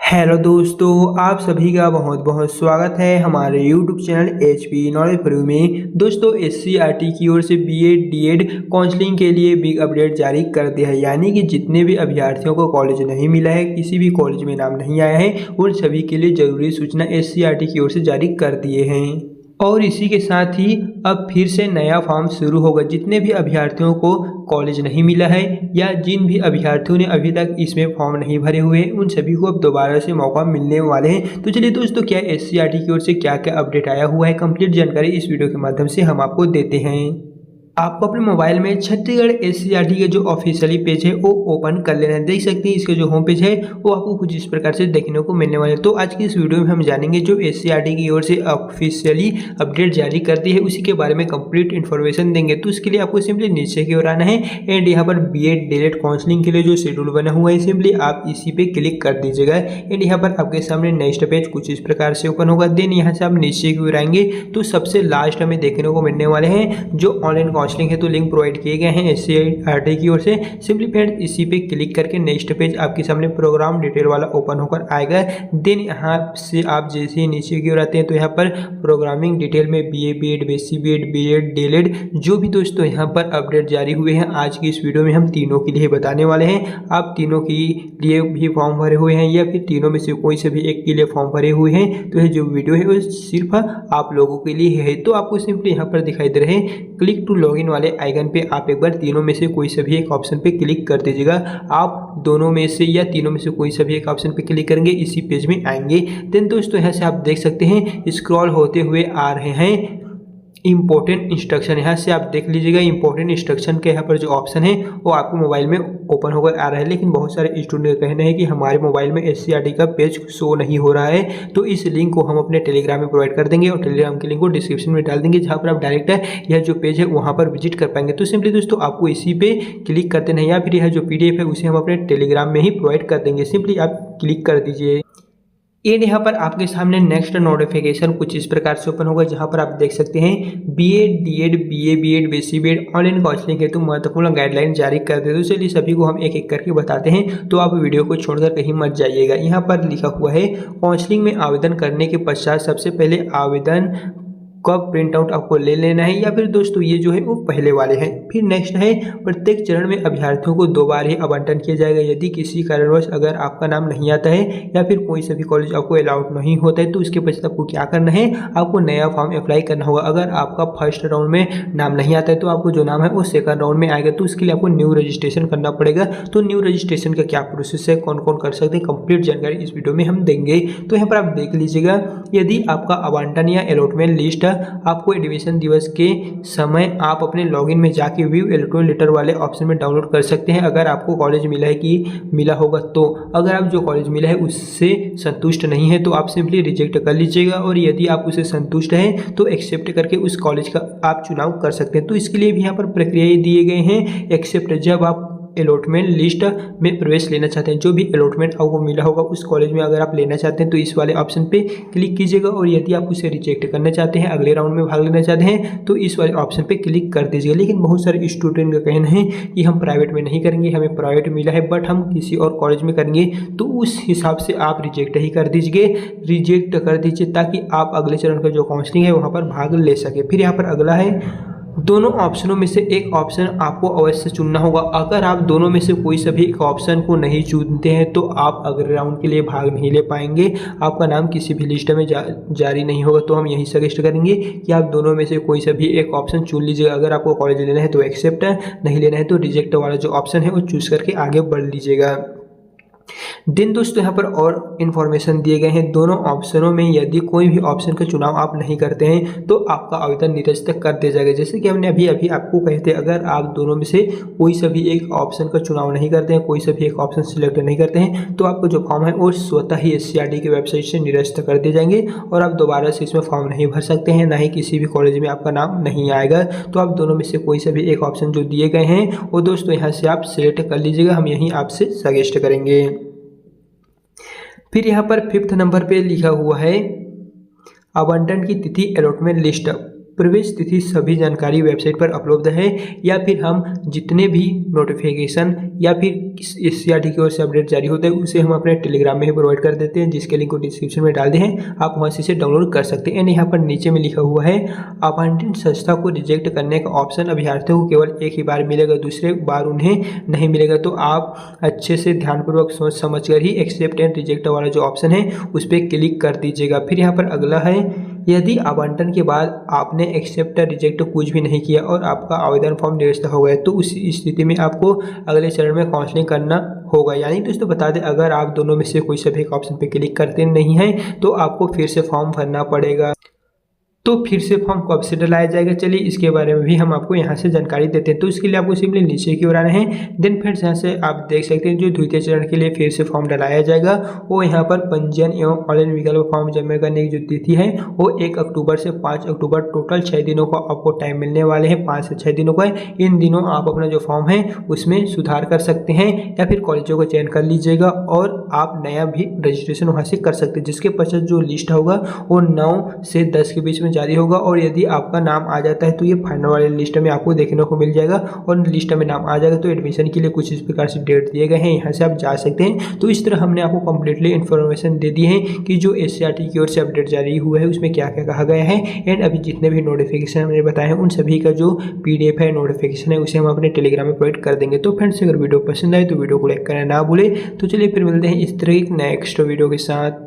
Hello दोस्तों, आप सभी का बहुत बहुत स्वागत है हमारे YouTube channel HP knowledge for you में। दोस्तों, एससीईआरटी की ओर से बीएड डीएड काउंसलिंग के लिए बिग अपडेट जारी कर दिया है। यानी कि जितने भी अभ्यर्थियों को कॉलेज नहीं मिला है, किसी भी कॉलेज में नाम नहीं आया है, उन सभी के लिए जरूरी सूचना एससीईआरटी की ओर से जारी कर दिए हैं। और इसी के साथ ही अब फिर से नया फॉर्म शुरू होगा। जितने भी अभ्यर्थियों को कॉलेज नहीं मिला है या जिन भी अभ्यर्थियों ने अभी तक इसमें फॉर्म नहीं भरे हुए हैं, उन सभी को अब दोबारा से मौका मिलने वाले हैं। तो चलिए दोस्तों, क्या एससीईआरटी की ओर से क्या क्या अपडेट आया हुआ है, कंप्लीट जानकारी इस वीडियो के माध्यम से हम आपको देते हैं। आपको अपने मोबाइल में छत्तीसगढ़ एससीईआरटी के जो ऑफिशियली पेज है वो ओपन कर लेना है। देख सकते हैं इसके जो होम पेज है वो आपको कुछ इस प्रकार से देखने को मिलने वाले हैं। तो आज की इस वीडियो में हम जानेंगे जो एससीईआरटी की ओर से ऑफिशियली अपडेट जारी करती है उसी के बारे में कंप्लीट इन्फॉर्मेशन देंगे। तो इसके लिए आपको सिंपली नीचे की ओर आना है एंड यहाँ पर बीएड डीएड काउंसलिंग के लिए जो शेड्यूल बना हुआ है सिंपली आप इसी पे क्लिक कर दीजिएगा एंड यहाँ पर आपके सामने नेक्स्ट पेज कुछ इस प्रकार से ओपन होगा। देन यहाँ से आप नीचे की ओर आएंगे तो सबसे लास्ट हमें देखने को मिलने वाले हैं जो ऑनलाइन काउंसलिंग है। तो लिंक प्रोवाइड किए गए हैं एससीईआरटी की ओर से। सिंपली फ्रेंड्स इसी पे क्लिक करके नेक्स्ट पेज आपके सामने प्रोग्राम डिटेल वाला ओपन होकर आएगा। देन यहाँ से आप जैसे ही नीचे की ओर आते हैं तो यहाँ पर प्रोग्रामिंग डिटेल में BA BEd basic BEd BEd DElEd जो भी दोस्तों यहाँ पर अपडेट जारी हुए हैं आज की इस वीडियो में हम तीनों के लिए बताने वाले हैं। आप तीनों के लिए भी फॉर्म भरे हुए हैं या फिर तीनों में से कोई से भी एक के लिए फॉर्म भरे हुए हैं तो यह जो वीडियो है वो सिर्फ आप लोगों के लिए है। तो आपको सिंपली यहाँ पर दिखाई दे रहे हैं क्लिक टू लॉगिन वाले आइकन पे आप एक बार तीनों में से कोई सा भी एक ऑप्शन पे क्लिक कर दीजिएगा। आप दोनों में से या तीनों में से कोई सा भी एक ऑप्शन पे क्लिक करेंगे इसी पेज में आएंगे। देन दोस्तों यहाँ से आप देख सकते हैं स्क्रॉल होते हुए आ रहे हैं इंपॉर्टेंट इंस्ट्रक्शन। यहाँ से आप देख लीजिएगा इंपॉर्टेंट इंस्ट्रक्शन के यहाँ पर जो ऑप्शन है वो आपको मोबाइल में ओपन होकर आ रहा है। लेकिन बहुत सारे स्टूडेंट का कहना है कि हमारे मोबाइल में एससीईआरटी का पेज शो नहीं हो रहा है। तो इस लिंक को हम अपने टेलीग्राम में प्रोवाइड कर देंगे और टेलीग्राम के लिंक को डिस्क्रिप्शन में डाल देंगे जहाँ पर आप डायरेक्ट यह जो पेज है वहाँ पर विजिट कर पाएंगे। तो सिंपली दोस्तों आपको इसी पे क्लिक करते नहीं या फिर यह जो PDF है उसे हम अपने टेलीग्राम में ही प्रोवाइड कर देंगे। सिंपली आप क्लिक कर दीजिए एंड यहाँ पर आपके सामने नेक्स्ट नोटिफिकेशन कुछ इस प्रकार से ओपन होगा जहाँ पर आप देख सकते हैं BEd DEd BA BEd basic BEd online counselling हेतु महत्वपूर्ण गाइडलाइन जारी कर दे। तो चलिए सभी को हम एक एक करके बताते हैं तो आप वीडियो को छोड़कर कहीं मत जाइएगा। यहाँ पर लिखा हुआ है काउंसलिंग में आवेदन करने के पश्चात सबसे पहले आवेदन कब प्रिंट आउट आपको ले लेना है या फिर दोस्तों ये जो है वो पहले वाले हैं। फिर नेक्स्ट है प्रत्येक चरण में अभ्यर्थियों को 2 बार ही आवंटन किया जाएगा। यदि किसी कारणवश अगर आपका नाम नहीं आता है या फिर कोई सा भी कॉलेज आपको अलाउड नहीं होता है तो उसके पश्चात आपको क्या करना है, आपको नया फॉर्म अप्लाई करना होगा। अगर आपका फर्स्ट राउंड में नाम नहीं आता है तो आपको जो नाम है वो सेकंड राउंड में आएगा। तो उसके लिए आपको न्यू रजिस्ट्रेशन करना पड़ेगा। तो न्यू रजिस्ट्रेशन का क्या प्रोसेस है, कौन कौन कर सकते हैं, कंप्लीट जानकारी इस वीडियो में हम देंगे। तो यहाँ पर आप देख लीजिएगा यदि आपका आवंटन या अलॉटमेंट लिस्ट आपको एडमिशन दिवस के समय आप अपने लॉगिन में जाके व्यू इलेक्ट्रॉनिक लेटर वाले ऑप्शन में डाउनलोड कर सकते हैं। अगर आपको कॉलेज मिला है कि मिला होगा तो अगर आप जो कॉलेज मिला है उससे संतुष्ट नहीं है तो आप सिंपली रिजेक्ट कर लीजिएगा और यदि आप उससे संतुष्ट हैं तो एक्सेप्ट करके उस कॉलेज का आप चुनाव कर सकते हैं। तो इसके लिए भी यहाँ पर प्रक्रियाएं दिए गए हैं। एक्सेप्ट जब आप अलॉटमेंट लिस्ट में प्रवेश लेना चाहते हैं, जो भी अलॉटमेंट आपको मिला होगा उस कॉलेज में अगर आप लेना चाहते हैं तो इस वाले ऑप्शन पे क्लिक कीजिएगा और यदि आप उसे रिजेक्ट करना चाहते हैं, अगले राउंड में भाग लेना चाहते हैं तो इस वाले ऑप्शन पे क्लिक कर दीजिएगा। लेकिन बहुत सारे स्टूडेंट का कहना है कि हम प्राइवेट में नहीं करेंगे, हमें प्राइवेट मिला है बट हम किसी और कॉलेज में करेंगे, तो उस हिसाब से आप रिजेक्ट ही कर दीजिए, रिजेक्ट कर दीजिए ताकि आप अगले चरण का जो काउंसलिंग है वहाँ पर भाग ले सके। फिर यहाँ पर अगला है दोनों ऑप्शनों में से एक ऑप्शन आपको अवश्य चुनना होगा। अगर आप दोनों में से कोई सा भी एक ऑप्शन को नहीं चुनते हैं तो आप अगले राउंड के लिए भाग नहीं ले पाएंगे, आपका नाम किसी भी लिस्ट में जारी नहीं होगा। तो हम यही सजेस्ट करेंगे कि आप दोनों में से कोई सा भी एक ऑप्शन चुन लीजिएगा। अगर आपको कॉलेज लेना है तो एक्सेप्ट, नहीं लेना है तो रिजेक्ट वाला जो ऑप्शन है वो चूज़ करके आगे बढ़ लीजिएगा। दिन दोस्तों यहाँ पर और इन्फॉर्मेशन दिए गए हैं। दोनों ऑप्शनों में यदि कोई भी ऑप्शन का चुनाव आप नहीं करते हैं तो आपका आवेदन निरस्त कर दिया जाएगा। जैसे कि हमने अभी आपको कहे थे अगर आप दोनों में से कोई सा भी एक ऑप्शन का चुनाव नहीं करते हैं, कोई सा भी एक ऑप्शन सिलेक्ट नहीं करते हैं तो आपको जो फॉर्म है वो स्वतः ही एससीईआरटी की वेबसाइट से निरस्त कर दिए जाएंगे और आप दोबारा से इसमें फॉर्म नहीं भर सकते हैं, ना ही किसी भी कॉलेज में आपका नाम नहीं आएगा। तो आप दोनों में से कोई सा भी एक ऑप्शन जो दिए गए हैं वो दोस्तों यहाँ से आप सिलेक्ट कर लीजिएगा, हम यहीं आपसे सजेस्ट करेंगे। फिर यहाँ पर 5th नंबर पे लिखा हुआ है आवंटन की तिथि अलॉटमेंट लिस्ट। प्रवेश तिथि सभी जानकारी वेबसाइट पर उपलब्ध है, या फिर हम जितने भी नोटिफिकेशन या फिर SCRT की ओर से अपडेट जारी होता है उसे हम अपने टेलीग्राम में ही प्रोवाइड कर देते हैं, जिसके लिंक को डिस्क्रिप्शन में डाल दिए हैं, आप वहाँ से इसे डाउनलोड कर सकते हैं। एंड यहाँ पर नीचे में लिखा हुआ है आवंटित संस्था को रिजेक्ट करने का ऑप्शन अभ्यर्थियों को केवल एक ही बार मिलेगा, दूसरे बार उन्हें नहीं मिलेगा। तो आप अच्छे से ध्यानपूर्वक सोच समझ कर ही एक्सेप्ट एंड रिजेक्ट वाला जो ऑप्शन है उस पर क्लिक कर दीजिएगा। फिर यहाँ पर अगला है, यदि आवंटन के बाद आपने एक्सेप्ट या रिजेक्ट कुछ भी नहीं किया और आपका आवेदन फॉर्म निरस्त हो गया, तो उस स्थिति में आपको अगले चरण में काउंसलिंग करना होगा। यानी दोस्तों बता दें, अगर आप दोनों में से कोई सा भी एक ऑप्शन पे क्लिक करते नहीं हैं तो आपको फिर से फॉर्म भरना पड़ेगा। तो फिर से फॉर्म कब से डलाया जाएगा, चलिए इसके बारे में भी हम आपको यहाँ से जानकारी देते हैं। तो इसके लिए आपको सिंपली नीचे की ओर आना है। देन फ्रेंड्स यहाँ से आप देख सकते हैं जो द्वितीय चरण के लिए फिर से फॉर्म डलाया जाएगा, वो यहाँ पर पंजीयन एवं ऑनलाइन विकल्प फॉर्म जमा करने की जो तिथि है वो 1 अक्टूबर से 5 अक्टूबर, टोटल 6 दिनों का आपको टाइम मिलने वाले हैं, 5 से 6 दिनों का। इन दिनों आप अपना जो फॉर्म है उसमें सुधार कर सकते हैं या फिर कॉलेजों को चयन कर लीजिएगा और आप नया भी रजिस्ट्रेशन वहाँ से कर सकते हैं, जिसके पश्चात जो लिस्ट होगा वो 9 से 10 के बीच में जारी होगा। और यदि आपका नाम आ जाता है तो ये फाइनल वाले लिस्ट में आपको देखने को मिल जाएगा, और लिस्ट में नाम आ जाएगा तो एडमिशन के लिए कुछ इस प्रकार से डेट दिए गए हैं, यहाँ से आप जा सकते हैं। तो इस तरह हमने आपको कंप्लीटली इन्फॉर्मेशन दे दी है कि जो SCRT की ओर से अपडेट जारी हुआ है उसमें क्या क्या कहा गया है। एंड अभी जितने भी नोटिफिकेशन हमने बताए हैं उन सभी का जो PDF है, नोटिफिकेशन है, उसे हम अपने टेलीग्राम में प्रोवाइड कर देंगे। तो फ्रेंड्स अगर वीडियो पसंद आए तो वीडियो को लाइक करना ना भूले। तो चलिए फिर मिलते हैं इस तरह एक नेक्स्ट वीडियो के साथ।